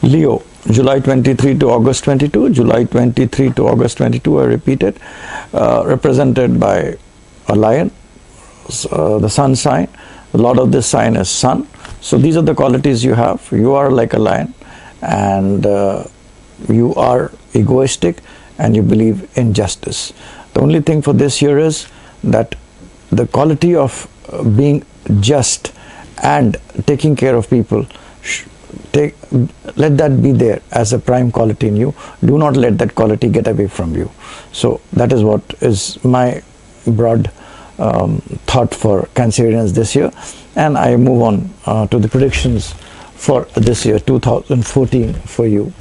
Leo, July 23 to August 22, July 23 to August 22, I repeat it, represented by a lion, the sun sign. The lord of this sign is sun. So these are the qualities you have. You are like a lion, and you are egoistic, and you believe in justice. The only thing for this year is that the quality of being just and taking care of people, let that be there as a prime quality in you. Do not let that quality get away from you. So that is what is my broad thought for Cancerians this year. And I move on to the predictions for this year 2014 for you.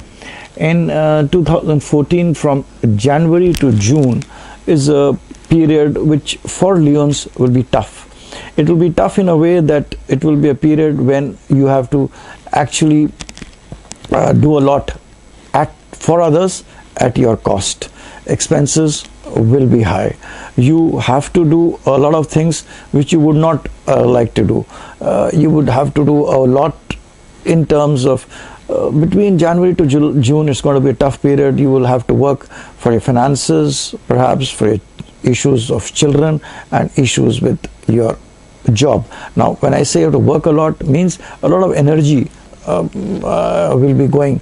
In 2014, from January to June is a period which for Leons will be tough. It will be tough in a way that it will be a period when you have to actually do a lot for others at your cost. Expenses will be high. You have to do a lot of things which you would not like to do. You would have to do a lot in terms of between January to June. It's going to be a tough period. You will have to work for your finances, perhaps for your issues of children and issues with your job. Now, when I say you have to work a lot, means a lot of energy will be going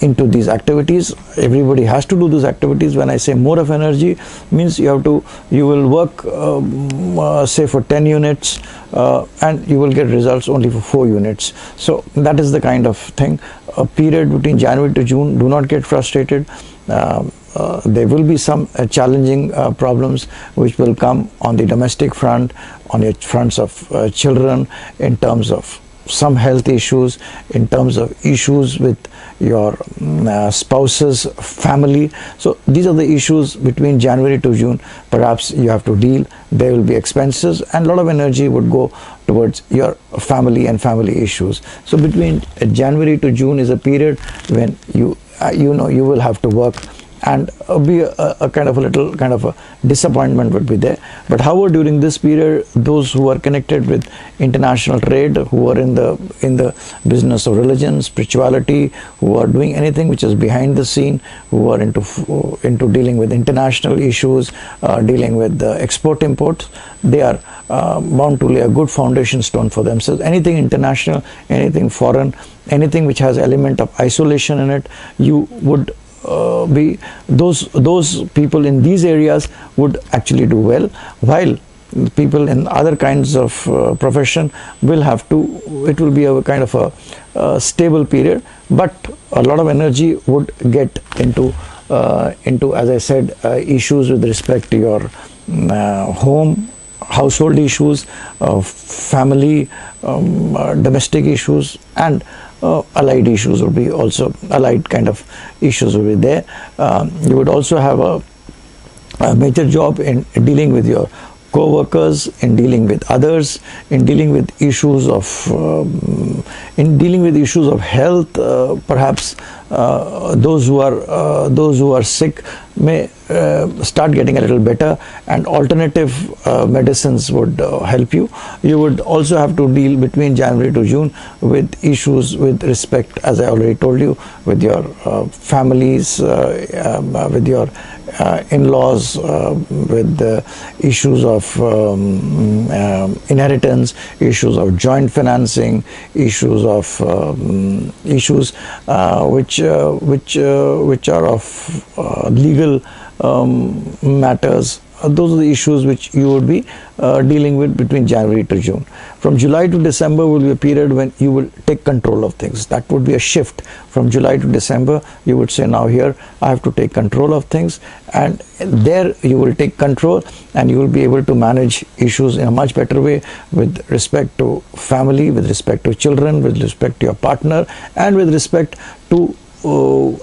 into these activities. Everybody has to do these activities. When I say more of energy, means you will work say for 10 units and you will get results only for 4 units. So that is the kind of thing. A period between January to June, do not get frustrated. There will be some challenging problems which will come on the domestic front, on your fronts of children, in terms of some health issues, in terms of issues with your spouse's family. So these are the issues between January to June. Perhaps you have to deal. There will be expenses, and a lot of energy would go towards your family and family issues. So between January to June is a period when you will have to work, and be a kind of a disappointment would be there. But however, during this period, those who are connected with international trade, who are in the business of religion, spirituality, who are doing anything which is behind the scene, who are into dealing with international issues, dealing with export imports, they are bound to lay a good foundation stone for themselves. Anything international, anything foreign, anything which has element of isolation in it, you would be those people in these areas would actually do well, while people in other kinds of profession will have to, it will be a kind of a stable period, but a lot of energy would get into as I said, issues with respect to your home, household issues, family, domestic issues, and allied issues will be also, allied kind of issues will be there. You would also have a major job in dealing with your co-workers, in dealing with others, in dealing with issues of health. Perhaps those who are sick may start getting a little better, and alternative medicines would help you. You would also have to deal between January to June with issues with respect, as I already told you, with your families, with your in-laws, with the issues of inheritance, issues of joint financing, issues of which are of legal matters. Those are the issues which you would be dealing with between January to June. From July to December will be a period when you will take control of things. That would be a shift. From July to December, you would say, now here I have to take control of things, and there you will take control, and you will be able to manage issues in a much better way with respect to family, with respect to children, with respect to your partner, and with respect to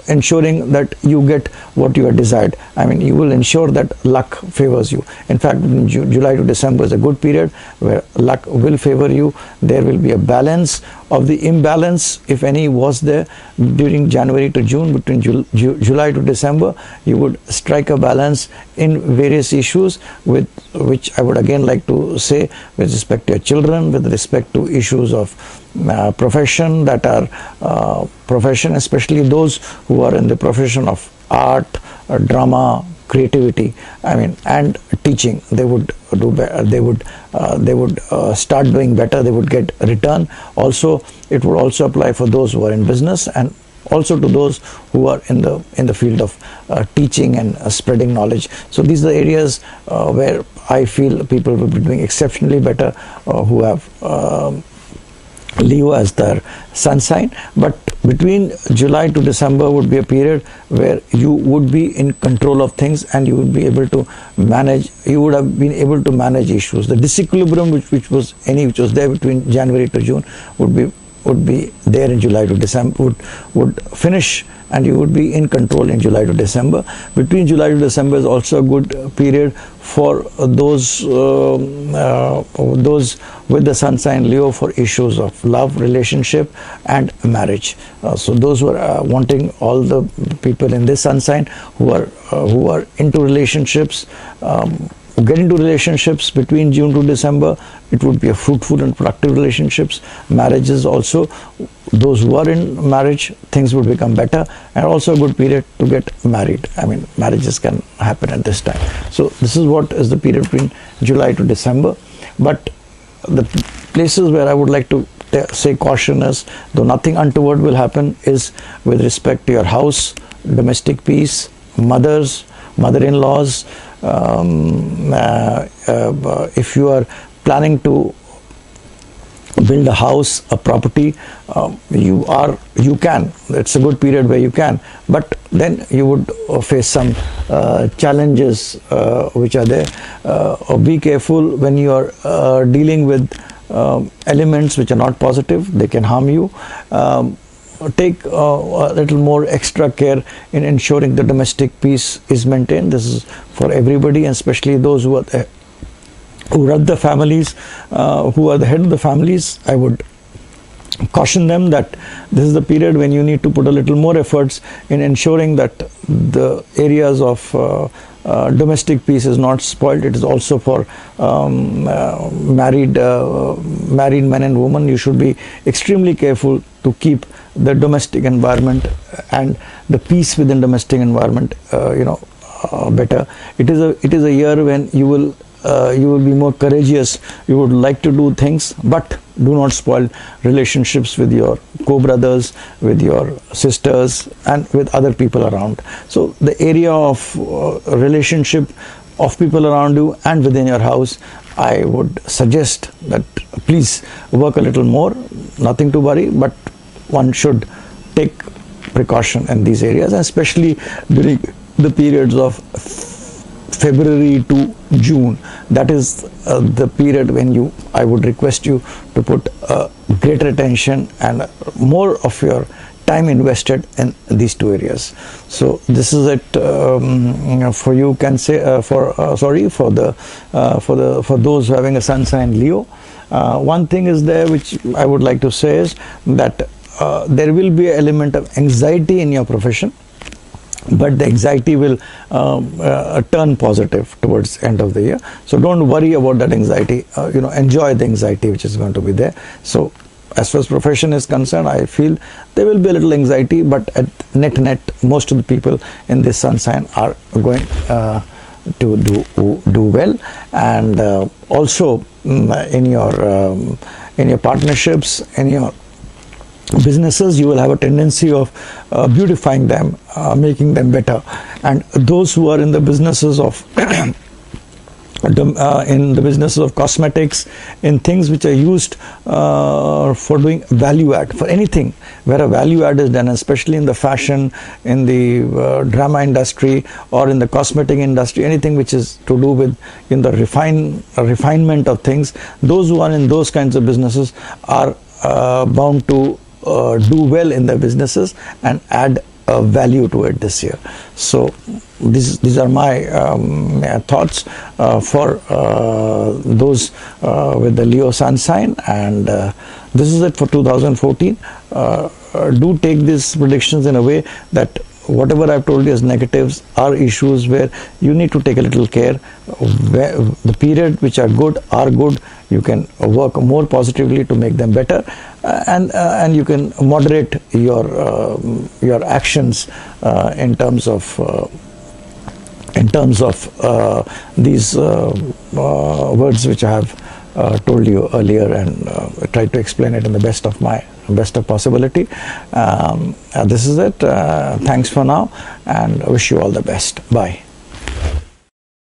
ensuring that you get what you are desired. I mean, you will ensure that luck favors you. In fact, July to December is a good period where luck will favor you. There will be a balance of the imbalance, if any was there during January to June, between July to December, you would strike a balance in various issues, with which I would again like to say, with respect to your children, with respect to issues of profession, that are profession, especially those who are in the profession of art, drama, creativity, I mean, and teaching. They would do better. They would start doing better. They would get return. Also, it would also apply for those who are in business, and also to those who are in the field of teaching and spreading knowledge. So these are the areas where I feel people will be doing exceptionally better, who have Leo as their sun sign. But between July to December would be a period where you would be in control of things, and you would be able to manage, you would have been able to manage issues. The disequilibrium which was there between January to June would be there in July to December, would finish, and you would be in control in July to December. Between July to December is also a good period for those with the sun sign Leo, for issues of love, relationship, and marriage. So those who are wanting, all the people in this sun sign who are into relationships, get into relationships between June to December. It would be a fruitful and productive relationships. Marriages also, those who are in marriage, things would become better, and also a good period to get married. I mean, marriages can happen at this time. So this is what is the period between July to December. But the places where I would like to say caution is, though nothing untoward will happen, is with respect to your house, domestic peace, mother-in-laws. If you are planning to build a house, a property, you can. It's a good period where you can, but then you would face some challenges which are there. Be careful when you are dealing with elements which are not positive. They can harm you. Take a little more extra care in ensuring the domestic peace is maintained. This is for everybody, and especially those who run the families, who are the head of the families. I would caution them that this is the period when you need to put a little more efforts in ensuring that the areas of domestic peace is not spoiled. It is also for married men and women. You should be extremely careful to keep the domestic environment and the peace within domestic environment better. It is a year when you will be more courageous. You would like to do things, but do not spoil relationships with your co-brothers, with your sisters, and with other people around. So the area of relationship of people around you and within your house, I would suggest that please work a little more. Nothing to worry, but one should take precaution in these areas, and especially during the periods of February to June. That is the period when I would request you to put greater attention and more of your time invested in these two areas. So this is it for you. Can say for those having a sun sign Leo. One thing is there which I would like to say is that there will be an element of anxiety in your profession, but the anxiety will turn positive towards the end of the year. So don't worry about that anxiety. Enjoy the anxiety which is going to be there. So as far as profession is concerned, I feel there will be a little anxiety, but at net, most of the people in this sun sign are going to do well. And also in your partnerships, in your businesses, you will have a tendency of beautifying them, making them better. And those who are in the businesses of cosmetics, in things which are used for doing value add, for anything where a value add is done, especially in the fashion, in the drama industry, or in the cosmetic industry, anything which is to do with in the refinement of things, those who are in those kinds of businesses are bound to do well in their businesses and add value to it this year. So these are my thoughts for those with the Leo sun sign, and this is it for 2014. Do take these predictions in a way that whatever I've told you as negatives are issues where you need to take a little care. Where the period which are good, you can work more positively to make them better, and you can moderate your actions in terms of these words which I have told you earlier, and tried to explain it in the best of possibility. This is it. Thanks for now, and wish you all the best. Bye.